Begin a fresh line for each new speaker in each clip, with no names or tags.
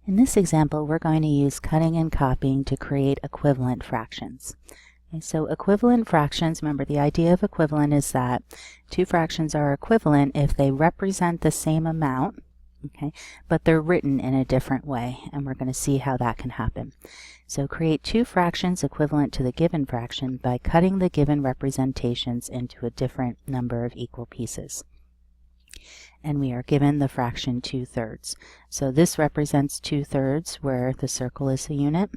In this example, we're going to use cutting and copying to create equivalent fractions. Okay, so equivalent fractions, remember the idea of equivalent is that two fractions are equivalent if they represent the same amount, okay, but they're written in a different way, and we're going to see how that can happen. So create two fractions equivalent to the given fraction by cutting the given representations into a different number of equal pieces. And we are given the fraction 2/3. So this represents 2/3 where the circle is the unit.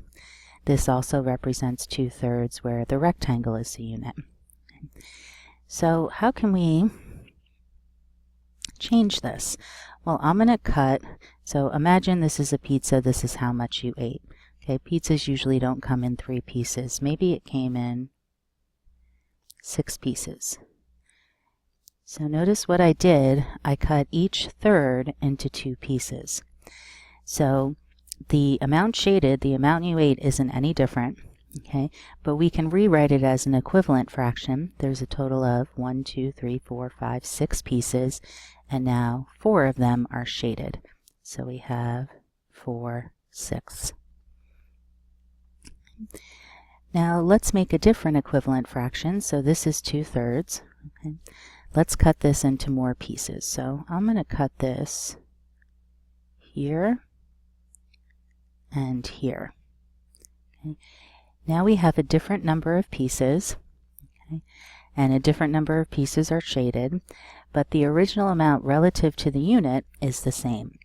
This also represents 2/3 where the rectangle is the unit. So how can we change this? Well, I'm going to cut, so imagine this is a pizza, this is how much you ate. Okay, pizzas usually don't come in 3 pieces. Maybe it came in 6 pieces. So notice what I did, I cut each third into 2 pieces. So the amount shaded, the amount you ate, isn't any different, okay? But we can rewrite it as an equivalent fraction. There's a total of 1, 2, 3, 4, 5, 6 pieces, and now 4 of them are shaded. So we have 4/6. Now let's make a different equivalent fraction. So this is 2/3, okay? Let's cut this into more pieces. So I'm going to cut this here and here. Okay. Now we have a different number of pieces, okay, and a different number of pieces are shaded, but the original amount relative to the unit is the same.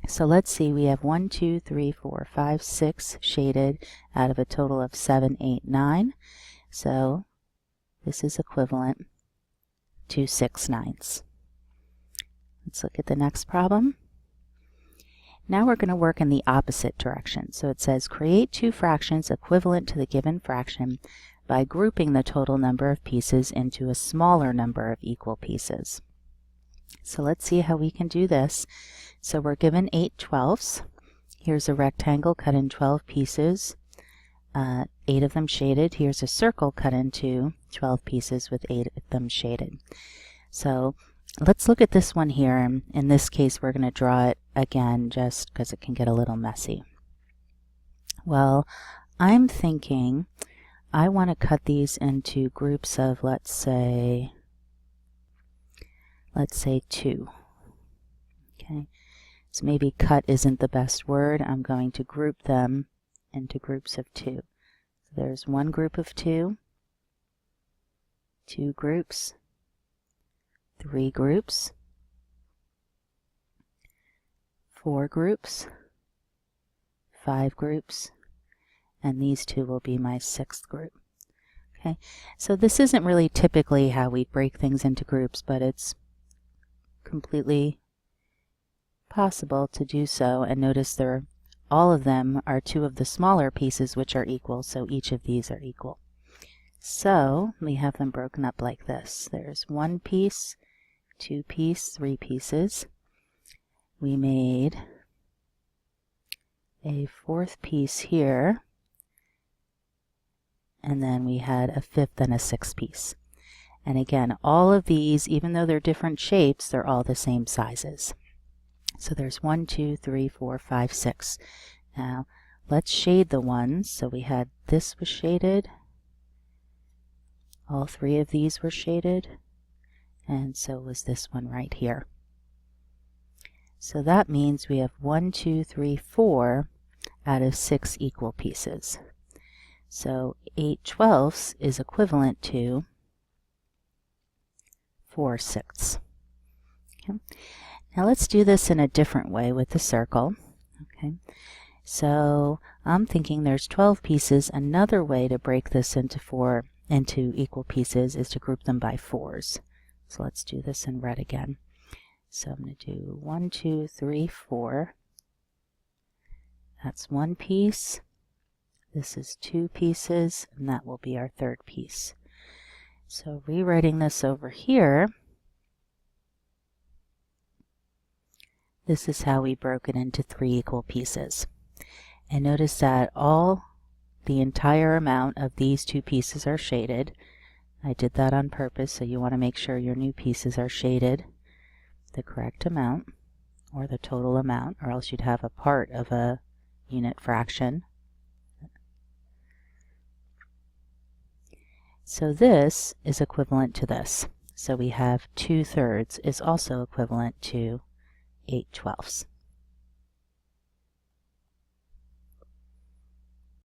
So let's see, we have 1, 2, 3, 4, 5, 6 shaded out of a total of 7, 8, 9. So this is equivalent to 6/9. Let's look at the next problem. Now we're going to work in the opposite direction. So it says create two fractions equivalent to the given fraction by grouping the total number of pieces into a smaller number of equal pieces. So let's see how we can do this. So we're given 8/12. Here's a rectangle cut in 12 pieces, 8 of them shaded. Here's a circle cut into 12 pieces with 8 of them shaded. So let's look at this one here. In this case, we're going to draw it again just because it can get a little messy. Well, I'm thinking I want to cut these into groups of, let's say 2. Okay, so maybe cut isn't the best word. I'm going to group them into groups of 2. So there's one group of 2, 2 groups, 3 groups, 4 groups, 5 groups, and these 2 will be my 6th group. Okay, so this isn't really typically how we break things into groups, but it's completely possible to do so. And notice all of them are 2 of the smaller pieces which are equal, so each of these are equal. So we have them broken up like this. There's 1 piece, 2 piece, 3 pieces. We made a 4th piece here, and then we had a 5th and a 6th piece. And again, all of these, even though they're different shapes, they're all the same sizes. So there's 1, 2, 3, 4, 5, 6. Now let's shade the ones. So we had this was shaded, all 3 of these were shaded, and so was this one right here. So that means we have 1, 2, 3, 4 out of 6 equal pieces. So 8/12 is equivalent to 4/6. Okay. Now let's do this in a different way with the circle. Okay. So I'm thinking there's 12 pieces. Another way to break this into equal pieces is to group them by 4s. So let's do this in red again. So I'm going to do 1, 2, 3, 4. That's 1 piece. This is 2 pieces, and that will be our 3rd piece. So rewriting this over here, this is how we broke it into 3 equal pieces. And notice that the entire amount of these 2 pieces are shaded. I did that on purpose, so you want to make sure your new pieces are shaded the correct amount. or the total amount, or else you'd have a part of a unit fraction. So this is equivalent to this. So we have 2/3 is also equivalent to 8/12.